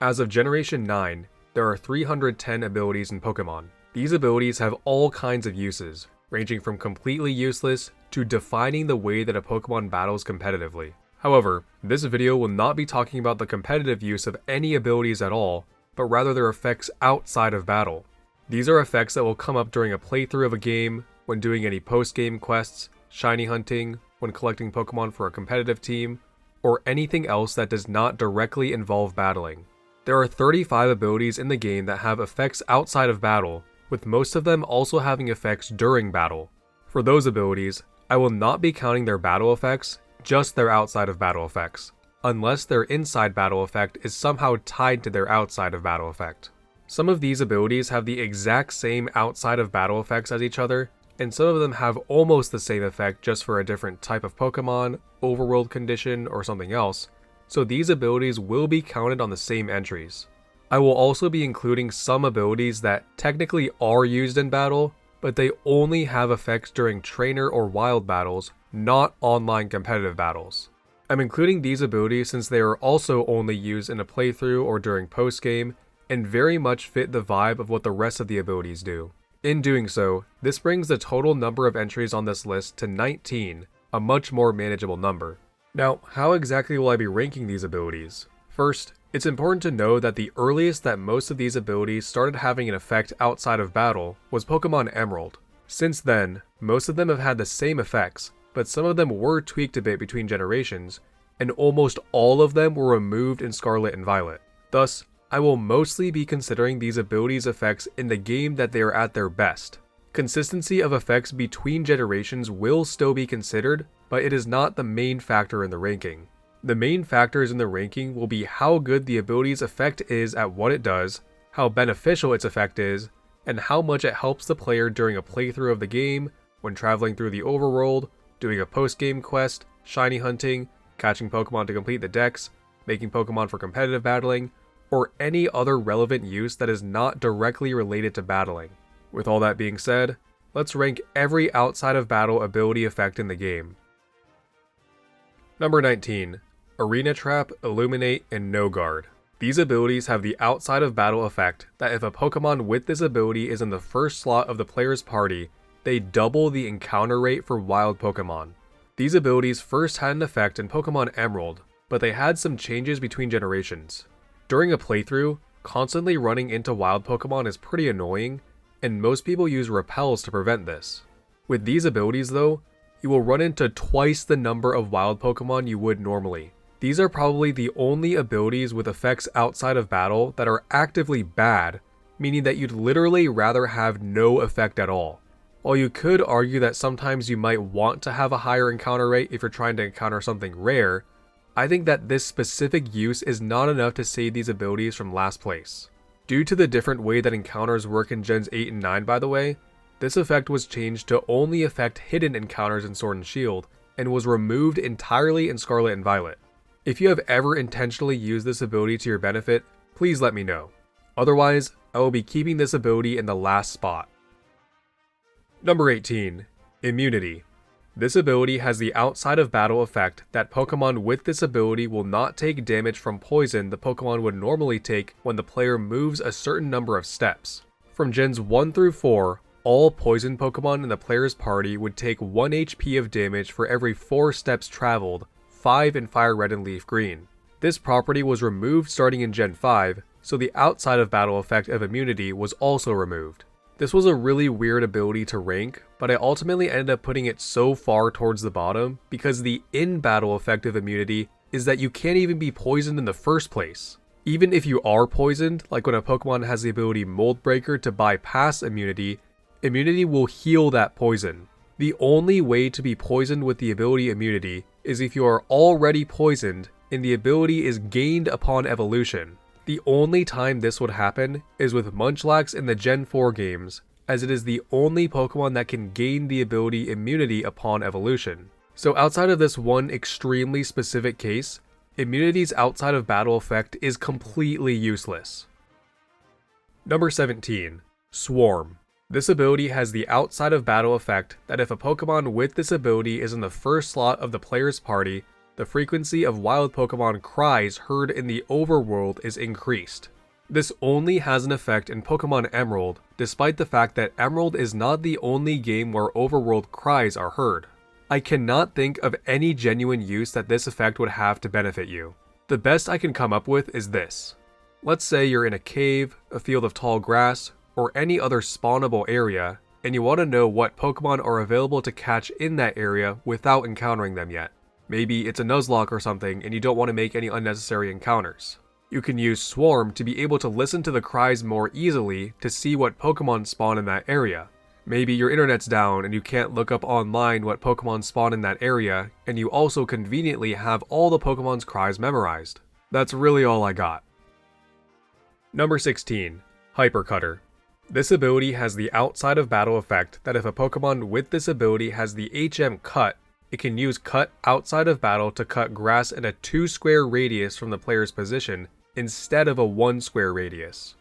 As of Generation 9, there are 310 abilities in Pokémon. These abilities have all kinds of uses, ranging from completely useless to defining the way that a Pokémon battles competitively. However, this video will not be talking about the competitive use of any abilities at all, but rather their effects outside of battle. These are effects that will come up during a playthrough of a game, when doing any post-game quests, shiny hunting, when collecting Pokémon for a competitive team, or anything else that does not directly involve battling. There are 35 abilities in the game that have effects outside of battle, with most of them also having effects during battle. For those abilities, I will not be counting their battle effects, just their outside of battle effects, unless their inside battle effect is somehow tied to their outside of battle effect. Some of these abilities have the exact same outside of battle effects as each other, and some of them have almost the same effect just for a different type of Pokémon, overworld condition, or something else, so these abilities will be counted on the same entries. I will also be including some abilities that technically are used in battle, but they only have effects during trainer or wild battles, not online competitive battles. I'm including these abilities since they are also only used in a playthrough or during post-game, and very much fit the vibe of what the rest of the abilities do. In doing so, this brings the total number of entries on this list to 19, a much more manageable number. Now, how exactly will I be ranking these abilities? First, it's important to know that the earliest that most of these abilities started having an effect outside of battle was Pokémon Emerald. Since then, most of them have had the same effects, but some of them were tweaked a bit between generations, and almost all of them were removed in Scarlet and Violet. Thus, I will mostly be considering these abilities' effects in the game that they are at their best. Consistency of effects between generations will still be considered, but it is not the main factor in the ranking. The main factors in the ranking will be how good the ability's effect is at what it does, how beneficial its effect is, and how much it helps the player during a playthrough of the game, when traveling through the overworld, doing a post-game quest, shiny hunting, catching Pokemon to complete the dex, making Pokemon for competitive battling, or any other relevant use that is not directly related to battling. With all that being said, let's rank every outside of battle ability effect in the game. Number 19. Arena Trap, Illuminate, and No Guard. These abilities have the outside of battle effect that if a Pokemon with this ability is in the first slot of the player's party, they double the encounter rate for wild Pokemon. These abilities first had an effect in Pokemon Emerald, but they had some changes between generations. During a playthrough, constantly running into wild Pokemon is pretty annoying, and most people use repels to prevent this. With these abilities though, you will run into twice the number of wild Pokemon you would normally. These are probably the only abilities with effects outside of battle that are actively bad, meaning that you'd literally rather have no effect at all. While you could argue that sometimes you might want to have a higher encounter rate if you're trying to encounter something rare, I think that this specific use is not enough to save these abilities from last place. Due to the different way that encounters work in Gens 8 and 9 by the way, this effect was changed to only affect hidden encounters in Sword and Shield, and was removed entirely in Scarlet and Violet. If you have ever intentionally used this ability to your benefit, please let me know. Otherwise, I will be keeping this ability in the last spot. Number 18. Immunity. This ability has the outside of battle effect that Pokemon with this ability will not take damage from poison the Pokemon would normally take when the player moves a certain number of steps. From Gens 1 through 4, all poison Pokemon in the player's party would take 1 HP of damage for every 4 steps traveled, 5 in Fire Red and Leaf Green. This property was removed starting in Gen 5, so the outside of battle effect of immunity was also removed. This was a really weird ability to rank, but I ultimately ended up putting it so far towards the bottom because the in-battle effect of immunity is that you can't even be poisoned in the first place. Even if you are poisoned, like when a Pokemon has the ability Mold Breaker to bypass immunity, immunity will heal that poison. The only way to be poisoned with the ability immunity is if you are already poisoned and the ability is gained upon evolution. The only time this would happen is with Munchlax in the Gen 4 games, as it is the only Pokemon that can gain the ability immunity upon evolution. So outside of this one extremely specific case, immunity's outside of battle effect is completely useless. Number 17. Swarm. This ability has the outside of battle effect that if a Pokemon with this ability is in the first slot of the player's party, the frequency of wild Pokemon cries heard in the overworld is increased. This only has an effect in Pokemon Emerald, despite the fact that Emerald is not the only game where overworld cries are heard. I cannot think of any genuine use that this effect would have to benefit you. The best I can come up with is this. Let's say you're in a cave, a field of tall grass, or any other spawnable area, and you want to know what Pokemon are available to catch in that area without encountering them yet. Maybe it's a Nuzlocke or something and you don't want to make any unnecessary encounters. You can use Swarm to be able to listen to the cries more easily to see what Pokemon spawn in that area. Maybe your internet's down and you can't look up online what Pokemon spawn in that area, and you also conveniently have all the Pokemon's cries memorized. That's really all I got. Number 16. Hyper Cutter. This ability has the outside of battle effect that if a Pokemon with this ability has the HM Cut, it can use Cut outside of battle to cut grass in a 2 square radius from the player's position instead of a 1 square radius.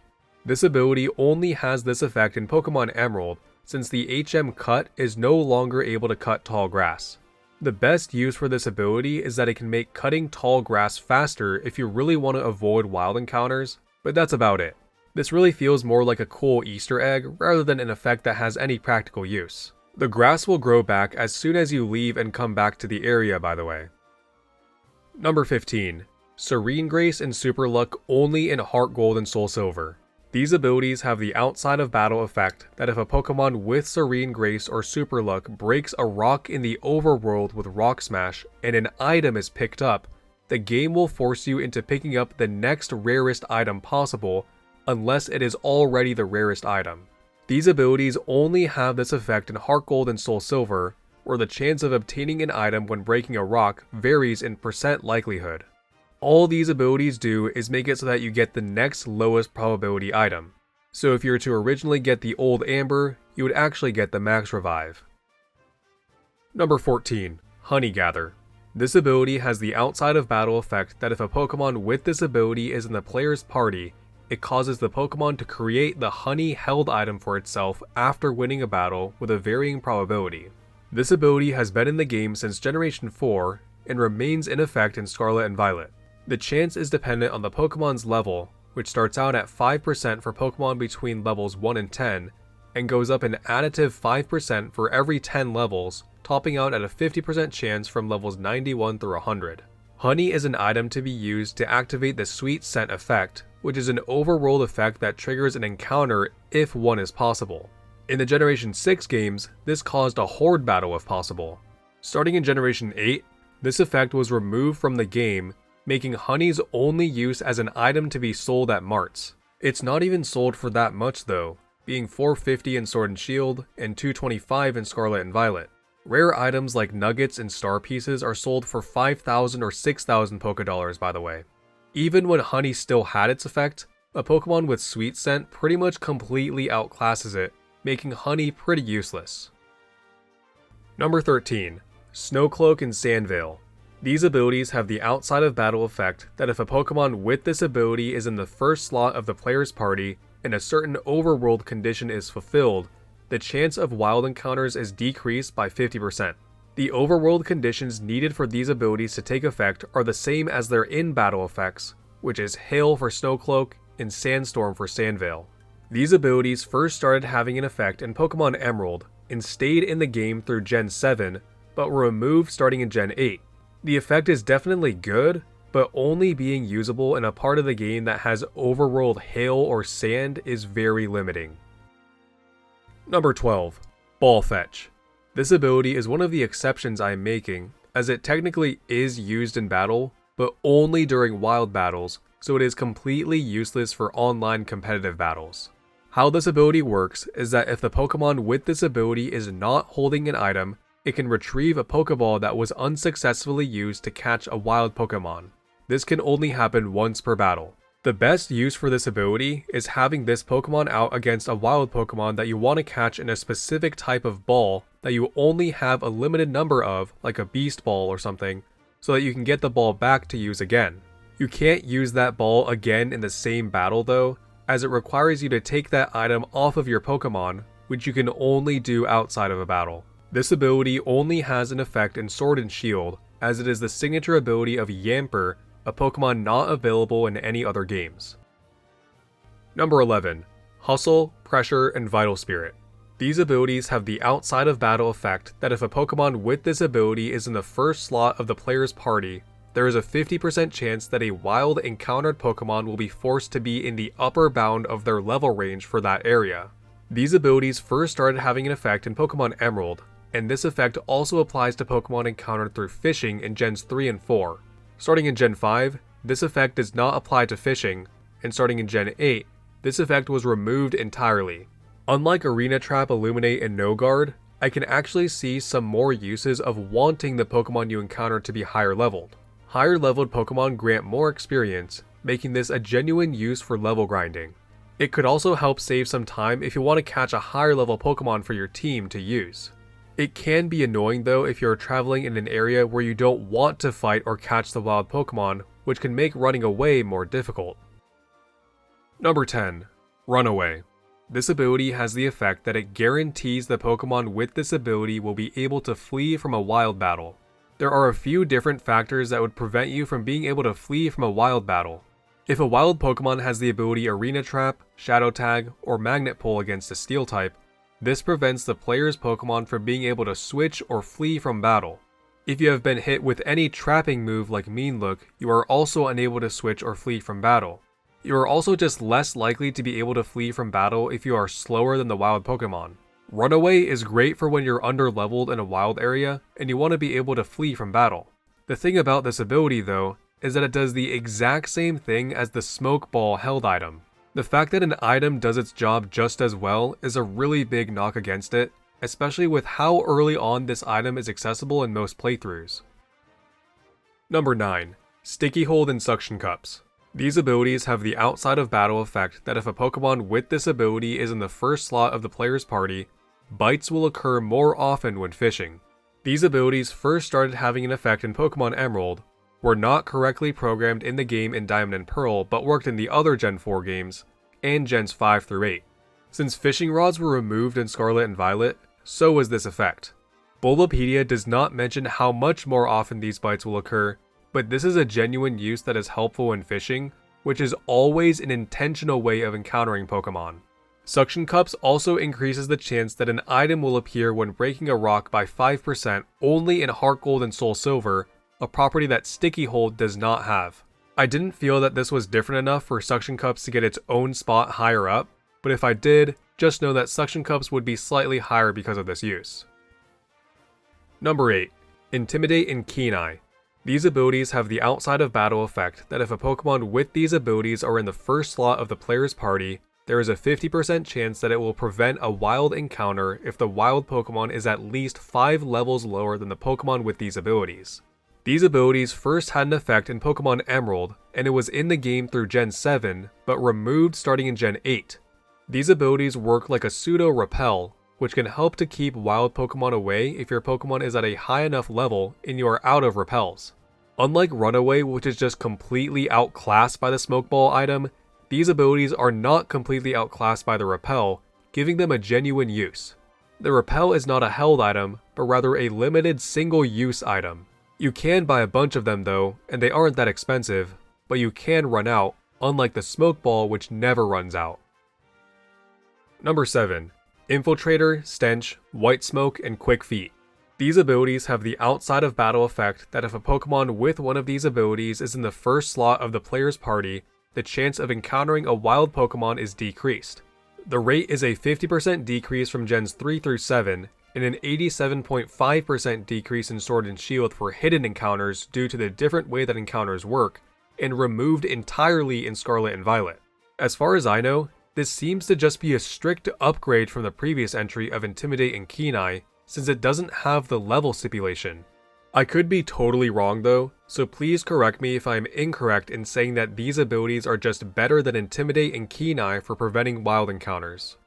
This ability only has this effect in Pokemon Emerald, since the HM Cut is no longer able to cut tall grass. The best use for this ability is that it can make cutting tall grass faster if you really want to avoid wild encounters, but that's about it. This really feels more like a cool Easter egg rather than an effect that has any practical use. The grass will grow back as soon as you leave and come back to the area, by the way. Number 15. Serene Grace and Super Luck only in Heart Gold and Soul Silver. These abilities have the outside of battle effect that if a Pokemon with Serene Grace or Super Luck breaks a rock in the overworld with Rock Smash and an item is picked up, the game will force you into picking up the next rarest item possible unless it is already the rarest item. These abilities only have this effect in Heart Gold and Soul Silver, where the chance of obtaining an item when breaking a rock varies in % likelihood. All these abilities do is make it so that you get the next lowest probability item. So if you were to originally get the Old Amber, you would actually get the Max Revive. Number 14. Honey Gather. This ability has the outside of battle effect that if a Pokemon with this ability is in the player's party, it causes the Pokemon to create the honey held item for itself after winning a battle with a varying probability. This ability has been in the game since Generation 4 and remains in effect in Scarlet and Violet. The chance is dependent on the Pokemon's level, which starts out at 5% for Pokemon between levels 1 and 10, and goes up an additive 5% for every 10 levels, topping out at a 50% chance from levels 91 through 100. Honey is an item to be used to activate the Sweet Scent effect, which is an overworld effect that triggers an encounter if one is possible. In the Generation 6 games, this caused a horde battle if possible. Starting in Generation 8, this effect was removed from the game, making Honey's only use as an item to be sold at marts. It's not even sold for that much though, being $450 in Sword and Shield and $225 in Scarlet and Violet. Rare items like nuggets and star pieces are sold for 5,000 or 6,000 Pokédollars, by the way. Even when Honey still had its effect, a Pokemon with Sweet Scent pretty much completely outclasses it, making Honey pretty useless. Number 13. Snowcloak and Sandveil. These abilities have the outside of battle effect that if a Pokemon with this ability is in the first slot of the player's party and a certain overworld condition is fulfilled, the chance of wild encounters is decreased by 50%. The overworld conditions needed for these abilities to take effect are the same as their in-battle effects, which is Hail for Snowcloak and Sandstorm for Sandveil. These abilities first started having an effect in Pokemon Emerald and stayed in the game through Gen 7, but were removed starting in Gen 8. The effect is definitely good, but only being usable in a part of the game that has overworld hail or sand is very limiting. Number 12. Ball Fetch. This ability is one of the exceptions I am making, as it technically is used in battle, but only during wild battles, so it is completely useless for online competitive battles. How this ability works is that if the Pokemon with this ability is not holding an item, it can retrieve a Pokeball that was unsuccessfully used to catch a wild Pokemon. This can only happen once per battle. The best use for this ability is having this Pokemon out against a wild Pokemon that you want to catch in a specific type of ball that you only have a limited number of, like a Beast Ball or something, so that you can get the ball back to use again. You can't use that ball again in the same battle though, as it requires you to take that item off of your Pokemon, which you can only do outside of a battle. This ability only has an effect in Sword and Shield, as it is the signature ability of Yamper, a Pokemon not available in any other games. Number 11. Hustle, Pressure, and Vital Spirit. These abilities have the outside of battle effect that if a Pokemon with this ability is in the first slot of the player's party, there is a 50% chance that a wild encountered Pokemon will be forced to be in the upper bound of their level range for that area. These abilities first started having an effect in Pokemon Emerald, and this effect also applies to Pokemon encountered through fishing in Gens 3 and 4. Starting in Gen 5, this effect does not apply to fishing, and starting in Gen 8, this effect was removed entirely. Unlike Arena Trap, Illuminate, and No Guard, I can actually see some more uses of wanting the Pokemon you encounter to be higher leveled. Higher leveled Pokemon grant more experience, making this a genuine use for level grinding. It could also help save some time if you want to catch a higher level Pokemon for your team to use. It can be annoying though if you're traveling in an area where you don't want to fight or catch the wild Pokemon, which can make running away more difficult. Number 10. Runaway. This ability has the effect that it guarantees the Pokemon with this ability will be able to flee from a wild battle. There are a few different factors that would prevent you from being able to flee from a wild battle. If a wild Pokemon has the ability Arena Trap, Shadow Tag, or Magnet Pull against a Steel type, this prevents the player's Pokemon from being able to switch or flee from battle. If you have been hit with any trapping move like Mean Look, you are also unable to switch or flee from battle. You are also just less likely to be able to flee from battle if you are slower than the wild Pokemon. Runaway is great for when you're under-leveled in a wild area and you want to be able to flee from battle. The thing about this ability though, is that it does the exact same thing as the Smoke Ball held item. The fact that an item does its job just as well is a really big knock against it, especially with how early on this item is accessible in most playthroughs. Number 9. Sticky Hold and Suction Cups. These abilities have the outside of battle effect that if a Pokemon with this ability is in the first slot of the player's party, bites will occur more often when fishing. These abilities first started having an effect in Pokemon Emerald, were not correctly programmed in the game in Diamond and Pearl but worked in the other Gen 4 games, and Gens 5 through 8. Since fishing rods were removed in Scarlet and Violet, so was this effect. Bulbapedia does not mention how much more often these bites will occur, but this is a genuine use that is helpful in fishing, which is always an intentional way of encountering Pokemon. Suction Cups also increases the chance that an item will appear when breaking a rock by 5% only in Heart Gold and Soul Silver, a property that Sticky Hold does not have. I didn't feel that this was different enough for Suction Cups to get its own spot higher up, but if I did, just know that Suction Cups would be slightly higher because of this use. Number 8. Intimidate and Keen Eye. These abilities have the outside of battle effect that if a Pokemon with these abilities are in the first slot of the player's party, there is a 50% chance that it will prevent a wild encounter if the wild Pokemon is at least 5 levels lower than the Pokemon with these abilities. These abilities first had an effect in Pokemon Emerald, and it was in the game through Gen 7, but removed starting in Gen 8. These abilities work like a pseudo-repel, which can help to keep wild Pokemon away if your Pokemon is at a high enough level and you are out of repels. Unlike Runaway, which is just completely outclassed by the Smoke Ball item, these abilities are not completely outclassed by the Repel, giving them a genuine use. The Repel is not a held item, but rather a limited single-use item. You can buy a bunch of them though, and they aren't that expensive, but you can run out, unlike the Smoke Ball which never runs out. Number 7. Infiltrator, Stench, White Smoke, and Quick Feet. These abilities have the outside of battle effect that if a Pokemon with one of these abilities is in the first slot of the player's party, the chance of encountering a wild Pokemon is decreased. The rate is a 50% decrease from Gens 3 through 7, and an 87.5% decrease in Sword and Shield for hidden encounters due to the different way that encounters work, and removed entirely in Scarlet and Violet. As far as I know, this seems to just be a strict upgrade from the previous entry of Intimidate and Keen Eye, since it doesn't have the level stipulation. I could be totally wrong though, so please correct me if I am incorrect in saying that these abilities are just better than Intimidate and Keen Eye for preventing wild encounters.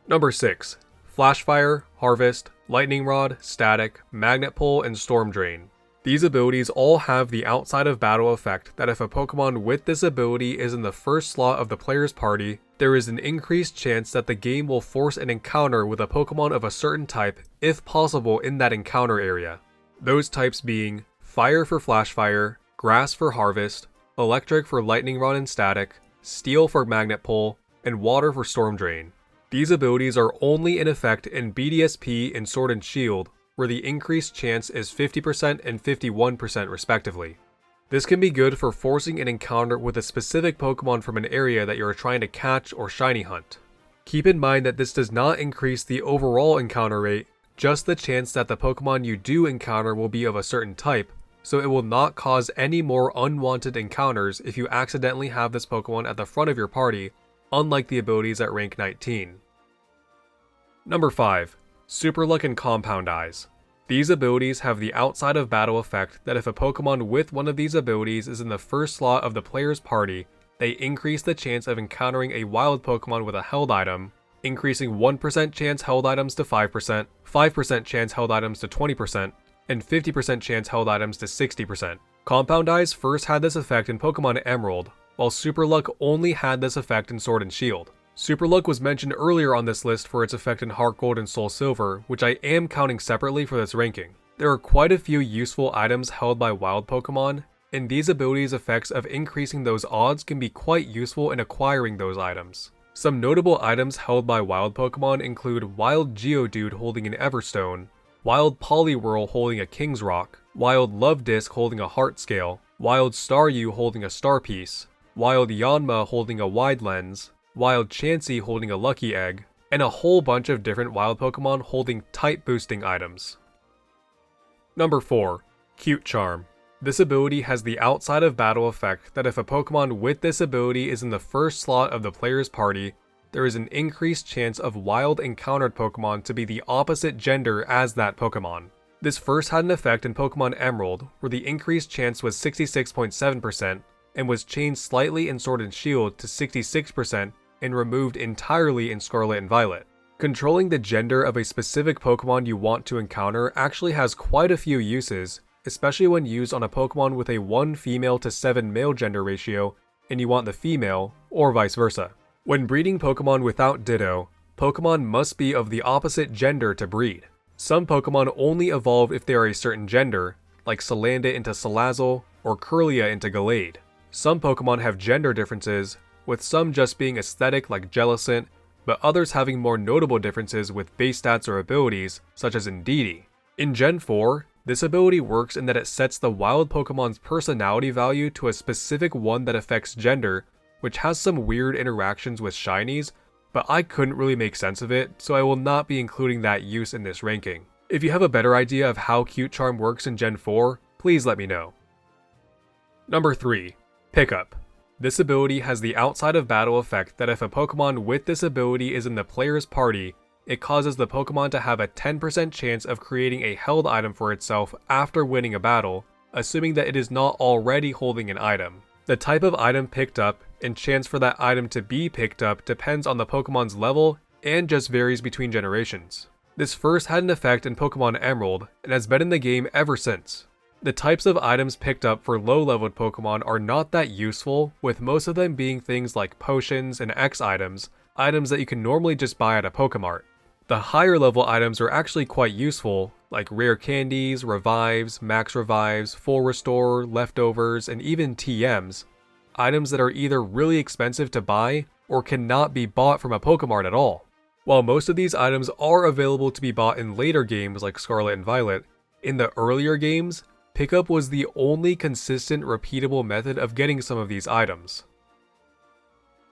Number 6. Flashfire, Harvest, Lightning Rod, Static, Magnet Pull, and Storm Drain. These abilities all have the outside of battle effect that if a Pokemon with this ability is in the first slot of the player's party, there is an increased chance that the game will force an encounter with a Pokemon of a certain type, if possible in that encounter area. those types being Fire for Flash Fire, Grass for Harvest, Electric for Lightning Rod and Static, Steel for Magnet Pull, and Water for Storm Drain. These abilities are only in effect in BDSP and Sword and Shield, where the increased chance is 50% and 51% respectively. This can be good for forcing an encounter with a specific Pokemon from an area that you are trying to catch or shiny hunt. Keep in mind that this does not increase the overall encounter rate, just the chance that the Pokemon you do encounter will be of a certain type, so it will not cause any more unwanted encounters if you accidentally have this Pokemon at the front of your party, unlike the abilities at rank 19. Number 5. Super Luck and Compound Eyes. These abilities have the outside of battle effect that if a Pokemon with one of these abilities is in the first slot of the player's party, they increase the chance of encountering a wild Pokemon with a held item, increasing 1% chance held items to 5%, 5% chance held items to 20%, and 50% chance held items to 60%. Compound Eyes first had this effect in Pokemon Emerald, while Super Luck only had this effect in Sword and Shield. Super Luck was mentioned earlier on this list for its effect in Heart Gold and Soul Silver, which I am counting separately for this ranking. There are quite a few useful items held by wild Pokemon, and these abilities' effects of increasing those odds can be quite useful in acquiring those items. Some notable items held by wild Pokemon include Wild Geodude holding an Everstone, Wild Poliwhirl holding a King's Rock, Wild Love Disc holding a Heart Scale, Wild Staryu holding a Star Piece, Wild Yanma holding a Wide Lens, Wild Chansey holding a Lucky Egg, and a whole bunch of different wild Pokemon holding type boosting items. Number 4. Cute Charm. This ability has the outside of battle effect that if a Pokemon with this ability is in the first slot of the player's party, there is an increased chance of wild encountered Pokemon to be the opposite gender as that Pokemon. This first had an effect in Pokemon Emerald, where the increased chance was 66.7%, and was changed slightly in Sword and Shield to 66%, and removed entirely in Scarlet and Violet. Controlling the gender of a specific Pokemon you want to encounter actually has quite a few uses, especially when used on a Pokemon with a 1 female to 7 male gender ratio, and you want the female, or vice versa. When breeding Pokemon without Ditto, Pokemon must be of the opposite gender to breed. Some Pokemon only evolve if they are a certain gender, like Salandit into Salazzle, or Kirlia into Gallade. Some Pokemon have gender differences, with some just being aesthetic like Jellicent, but others having more notable differences with base stats or abilities, such as Indeedee. In Gen 4, this ability works in that it sets the wild Pokemon's personality value to a specific one that affects gender, which has some weird interactions with shinies, but I couldn't really make sense of it, so I will not be including that use in this ranking. If you have a better idea of how Cute Charm works in Gen 4, please let me know. Number 3. Pickup. This ability has the outside of battle effect that if a Pokemon with this ability is in the player's party, it causes the Pokemon to have a 10% chance of creating a held item for itself after winning a battle, assuming that it is not already holding an item. The type of item picked up and chance for that item to be picked up depends on the Pokemon's level and just varies between generations. This first had an effect in Pokemon Emerald and has been in the game ever since. The types of items picked up for low-leveled Pokemon are not that useful, with most of them being things like potions and X items, items that you can normally just buy at a Pokemart. The higher level items are actually quite useful, like rare candies, revives, max revives, full restore, leftovers, and even TMs, items that are either really expensive to buy or cannot be bought from a Pokemart at all. While most of these items are available to be bought in later games like Scarlet and Violet, in the earlier games, pickup was the only consistent repeatable method of getting some of these items.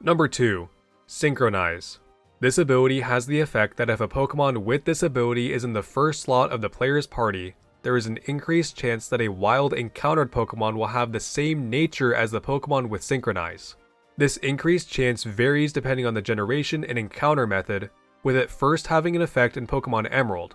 Number 2. Synchronize. This ability has the effect that if a Pokemon with this ability is in the first slot of the player's party, there is an increased chance that a wild encountered Pokemon will have the same nature as the Pokemon with Synchronize. This increased chance varies depending on the generation and encounter method, with it first having an effect in Pokemon Emerald.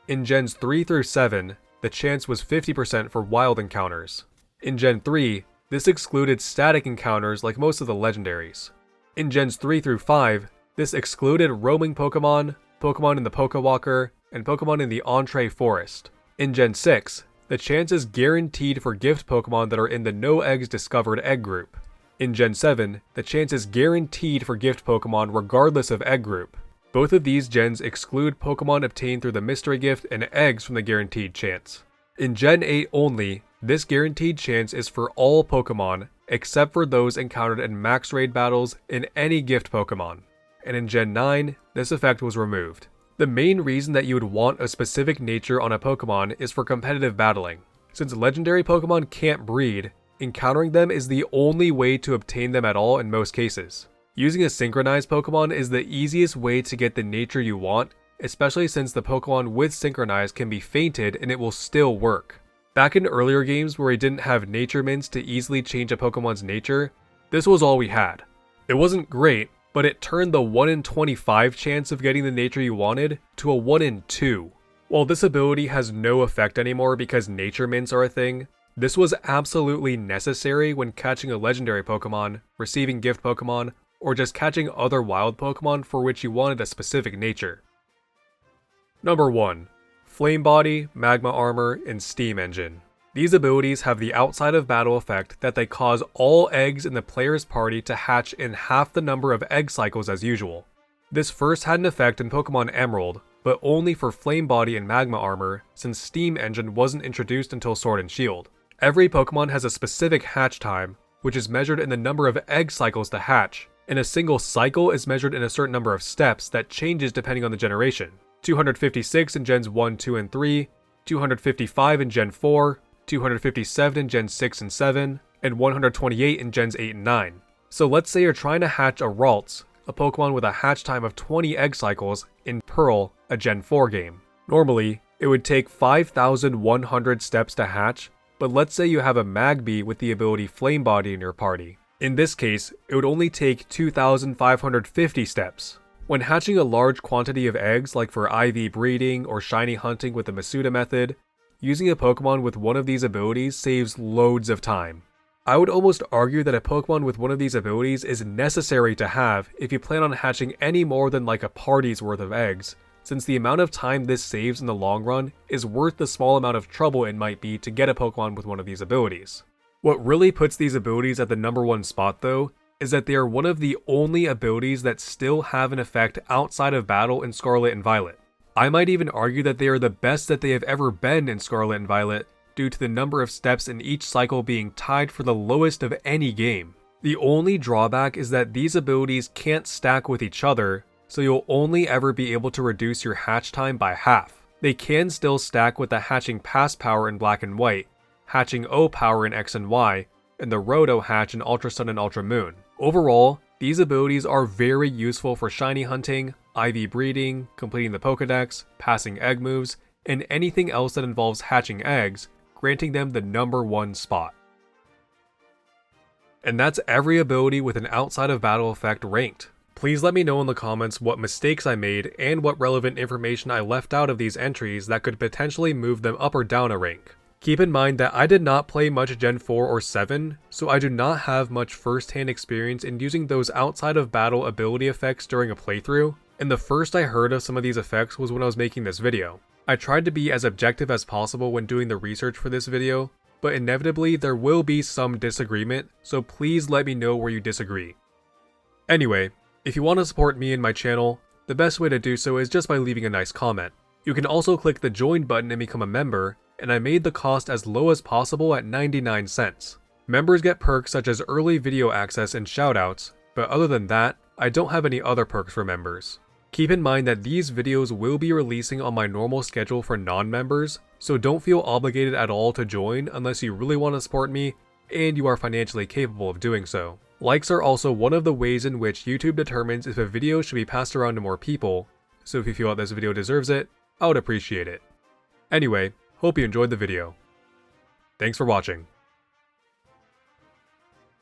In Gens 3 through 7, the chance was 50% for wild encounters. In Gen 3, this excluded static encounters like most of the legendaries. In Gens 3 through 5, this excluded roaming Pokemon, Pokemon in the Pokewalker, and Pokemon in the Entree Forest. In Gen 6, the chance is guaranteed for gift Pokemon that are in the No Eggs Discovered Egg group. In Gen 7, the chance is guaranteed for gift Pokemon regardless of egg group. Both of these gens exclude Pokemon obtained through the mystery gift and eggs from the guaranteed chance. In Gen 8 only, this guaranteed chance is for all Pokémon, except for those encountered in max raid battles in any gift Pokémon. And in Gen 9, this effect was removed. The main reason that you would want a specific nature on a Pokémon is for competitive battling. Since legendary Pokémon can't breed, encountering them is the only way to obtain them at all in most cases. Using a synchronized Pokémon is the easiest way to get the nature you want, especially since the Pokémon with synchronized can be fainted and it will still work. Back in earlier games where we didn't have nature mints to easily change a Pokémon's nature, this was all we had. It wasn't great, but it turned the 1 in 25 chance of getting the nature you wanted to a 1 in 2. While this ability has no effect anymore because nature mints are a thing, this was absolutely necessary when catching a legendary Pokémon, receiving gift Pokémon, or just catching other wild Pokémon for which you wanted a specific nature. Number 1. Flame Body, Magma Armor, and Steam Engine. These abilities have the outside of battle effect that they cause all eggs in the player's party to hatch in half the number of egg cycles as usual. This first had an effect in Pokemon Emerald, but only for Flame Body and Magma Armor, since Steam Engine wasn't introduced until Sword and Shield. Every Pokemon has a specific hatch time, which is measured in the number of egg cycles to hatch, and a single cycle is measured in a certain number of steps that changes depending on the generation. 256 in Gens 1, 2, and 3, 255 in Gen 4, 257 in Gen 6 and 7, and 128 in Gens 8 and 9. So let's say you're trying to hatch a Ralts, a Pokemon with a hatch time of 20 egg cycles, in Pearl, a Gen 4 game. Normally, it would take 5,100 steps to hatch, but let's say you have a Magby with the ability Flame Body in your party. In this case, it would only take 2,550 steps. When hatching a large quantity of eggs like for IV breeding or shiny hunting with the Masuda method, using a Pokemon with one of these abilities saves loads of time. I would almost argue that a Pokemon with one of these abilities is necessary to have if you plan on hatching any more than like a party's worth of eggs, since the amount of time this saves in the long run is worth the small amount of trouble it might be to get a Pokemon with one of these abilities. What really puts these abilities at the number 1 spot though, is that they are one of the only abilities that still have an effect outside of battle in Scarlet and Violet. I might even argue that they are the best that they have ever been in Scarlet and Violet due to the number of steps in each cycle being tied for the lowest of any game. The only drawback is that these abilities can't stack with each other, so you'll only ever be able to reduce your hatch time by half. They can still stack with the hatching Pass Power in Black and White, hatching O Power in X and Y, and the Roto hatch in Ultra Sun and Ultra Moon. Overall, these abilities are very useful for shiny hunting, IV breeding, completing the Pokédex, passing egg moves, and anything else that involves hatching eggs, granting them the number 1 spot. And that's every ability with an outside of battle effect ranked. Please let me know in the comments what mistakes I made and what relevant information I left out of these entries that could potentially move them up or down a rank. Keep in mind that I did not play much Gen 4 or 7, so I do not have much first-hand experience in using those outside of battle ability effects during a playthrough, and the first I heard of some of these effects was when I was making this video. I tried to be as objective as possible when doing the research for this video, but inevitably there will be some disagreement, so please let me know where you disagree. Anyway, if you want to support me and my channel, the best way to do so is just by leaving a nice comment. You can also click the join button and become a member, and I made the cost as low as possible at 99 cents. Members get perks such as early video access and shoutouts, but other than that, I don't have any other perks for members. Keep in mind that these videos will be releasing on my normal schedule for non-members, so don't feel obligated at all to join unless you really want to support me and you are financially capable of doing so. Likes are also one of the ways in which YouTube determines if a video should be passed around to more people, so if you feel that this video deserves it, I would appreciate it. Anyway, hope you enjoyed the video. Thanks for watching.